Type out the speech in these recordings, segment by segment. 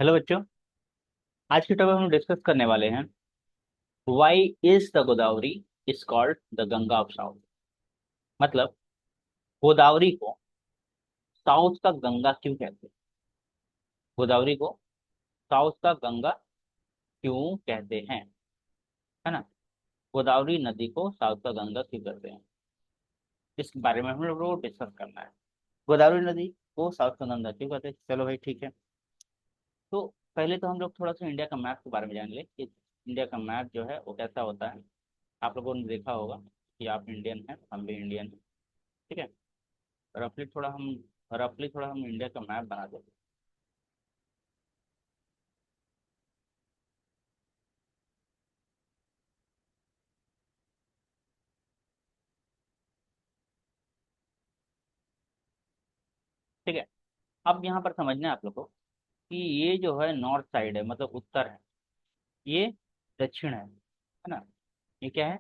Hello बच्चों। आज के टॉपिक हम डिस्कस करने वाले हैं why is the Godavari is called the Ganga of south. मतलब गोदावरी को साउथ का गंगा क्यों कहते हैं। गोदावरी को साउथ का गंगा क्यों कहते हैं, है ना। गोदावरी नदी को साउथ का गंगा क्यों कहते हैं, इस बारे में हम लोग को डिस्कस करना है। गोदावरी नदी को साउथ का गंगा क्यों कहते हैं, चलो भाई ठीक है। तो पहले तो हम लोग थोड़ा सा इंडिया का मैप के बारे में जान ले कि इंडिया का मैप जो है वो कैसा होता है। आप लोगों ने देखा होगा कि आप इंडियन हैं, हम भी इंडियन हैं, ठीक है। रफली थोड़ा हम रफली थोड़ा हम इंडिया का मैप बना देते हैं। ठीक है। अब यहाँ पर समझना है आप लोग को कि ये जो है नॉर्थ साइड है, मतलब उत्तर है। ये दक्षिण है ना। ये क्या है,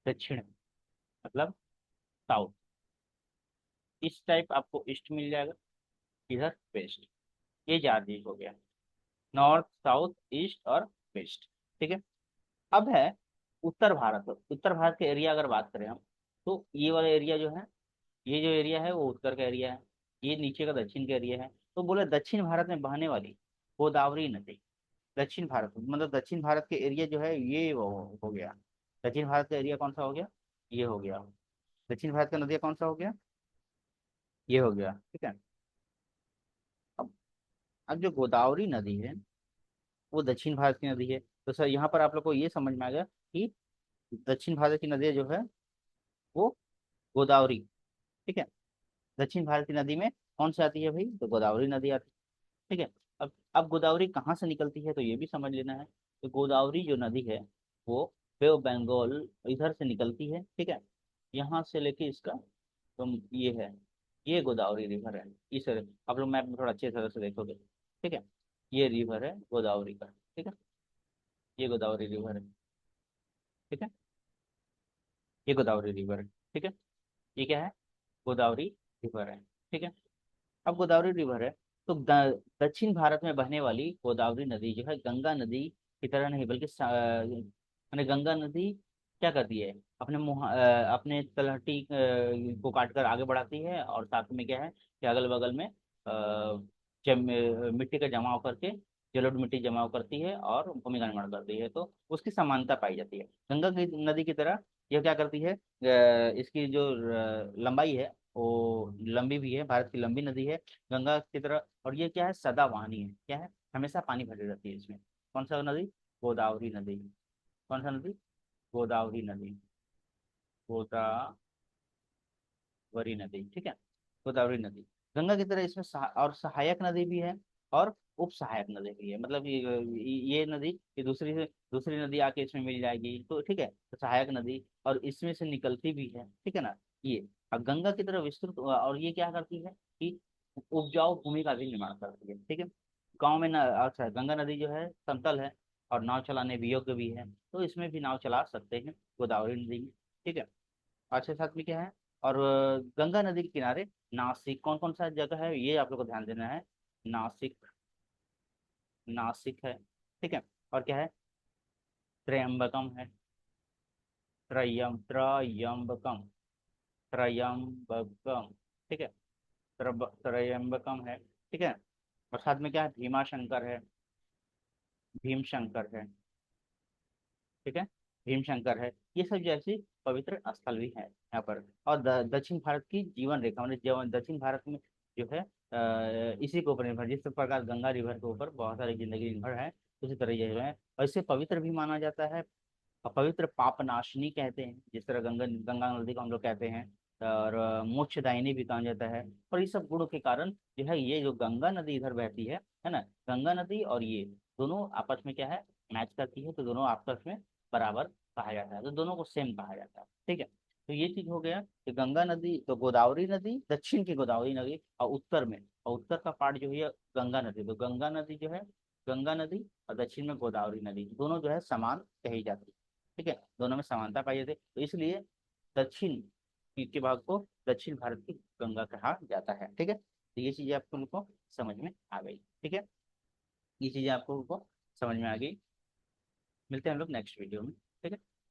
दक्षिण है, मतलब साउथ। इस टाइप आपको ईस्ट मिल जाएगा, इधर वेस्ट। ये चार चीज हो गया, नॉर्थ साउथ ईस्ट और वेस्ट। ठीक है। अब है उत्तर भारत। उत्तर भारत के एरिया अगर बात करें हम, तो ये वाला एरिया जो है, ये जो एरिया है वो उत्तर का एरिया है। ये नीचे का दक्षिण का एरिया है। तो बोले दक्षिण भारत में बहने वाली गोदावरी नदी। दक्षिण भारत मतलब दक्षिण भारत के एरिया जो है ये वो हो गया। दक्षिण भारत का एरिया कौन सा हो गया, ये हो गया। दक्षिण भारत का नदिया कौन सा हो गया, ये हो गया। ठीक है। अब अब जो गोदावरी नदी है वो दक्षिण भारत की नदी है। तो सर यहाँ पर आप लोग को ये समझ में आ गया कि दक्षिण भारत की नदी जो है वो गोदावरी। ठीक है। दक्षिण भारत की नदी में कौन सी आती है भाई, तो गोदावरी नदी आती है। ठीक है। अब गोदावरी कहाँ से निकलती है तो ये भी समझ लेना है। तो गोदावरी जो नदी है वो बे ऑफ बंगाल इधर से निकलती है। ठीक है। यहाँ से लेके इसका तो ये है, ये गोदावरी रिवर है। इस आप लोग मैप में थोड़ा अच्छे तरह से देखोगे। ठीक है। ये रिवर है गोदावरी का। ठीक है। ये गोदावरी रिवर है। ठीक है। ये गोदावरी रिवर है। ठीक है। ये क्या है, गोदावरी रिवर है। ठीक है। अब गोदावरी रिवर है तो दक्षिण भारत में बहने वाली गोदावरी नदी जो है गंगा नदी की तरह नहीं, बल्कि माने गंगा नदी क्या करती है, अपने अपने तलहटी को काटकर आगे बढ़ाती है, और साथ में क्या है कि अगल बगल में मिट्टी का जमाव करके, जलोढ़ मिट्टी जमाव करती है और भूमि का निर्माण करती है। तो उसकी समानता पाई जाती है गंगा की नदी की तरह। यह क्या करती है, इसकी जो लंबाई है वो लंबी भी है, भारत की लंबी नदी है गंगा की तरह। और ये क्या है, सदाबहानी है। क्या है, हमेशा पानी भरी रहती है इसमें। कौन सा नदी, गोदावरी नदी। कौन सा नदी, गोदावरी नदी। गोदावरी नदी। ठीक है। गोदावरी नदी गंगा की तरह इसमें और सहायक नदी भी है और उप सहायक नदी भी है। मतलब ये नदी, ये दूसरी नदी आके इसमें मिल जाएगी तो ठीक है, तो सहायक नदी और इसमें से निकलती भी है। ठीक है ना। ये अब गंगा की तरह विस्तृत और ये क्या करती है कि उपजाऊ भूमि का भी निर्माण करती है। ठीक है। गाँव में ना, अच्छा गंगा नदी जो है समतल है और नाव चलाने भी योग्य भी है, तो इसमें भी नाव चला सकते हैं गोदावरी नदी में। ठीक है। अच्छे साथ में क्या है, और गंगा नदी के किनारे नासिक, कौन कौन सा जगह है ये आप लोग को ध्यान देना है। नासिक, नासिक है। ठीक है। और क्या है, त्र्यंबकम है। त्रयंबकम, त्रयंबकम। ठीक है। त्रयंबकम है। ठीक है। और साथ में क्या है, भीमा शंकर है, भीम शंकर है। ठीक है। भीम शंकर है। ये सब जैसी पवित्र स्थल भी है यहाँ पर। और दक्षिण भारत की जीवन रेखा, मतलब जीवन दक्षिण भारत में जो है इसी के ऊपर निर्भर, जिस प्रकार गंगा रिवर के ऊपर बहुत सारी जिंदगी निर्भर है, उसी तरह ये जो है। और इसे पवित्र भी माना जाता है और पवित्र पापनाशनी कहते हैं, जिस तरह गंगा गंगा नदी को हम लोग कहते हैं। और मोक्षदायिनी भी कहा जाता है। और इस सब गुणों के कारण जो है ये जो गंगा नदी इधर बहती है ना। गंगा नदी और ये दोनों आपस में क्या है, मैच करती है, तो दोनों आपस में बराबर कहा जाता है, तो दोनों को सेम कहा जाता है। ठीक है। तो ये चीज हो गया कि गंगा नदी तो गोदावरी नदी, दक्षिण की गोदावरी नदी, और उत्तर में, और उत्तर का पार्ट जो है गंगा नदी। तो गंगा नदी जो है, गंगा नदी और दक्षिण में गोदावरी नदी, दोनों जो है समान कही जाती है। ठीक है। दोनों में समानता पाई जाती है, तो इसलिए दक्षिण के भाग को दक्षिण भारत की गंगा कहा जाता है। ठीक है। तो ये चीजें आपको उनको समझ में आ गई। ठीक है। ये चीज़ें आपको को समझ में आ गई। मिलते हैं हम लोग नेक्स्ट वीडियो में। ठीक है।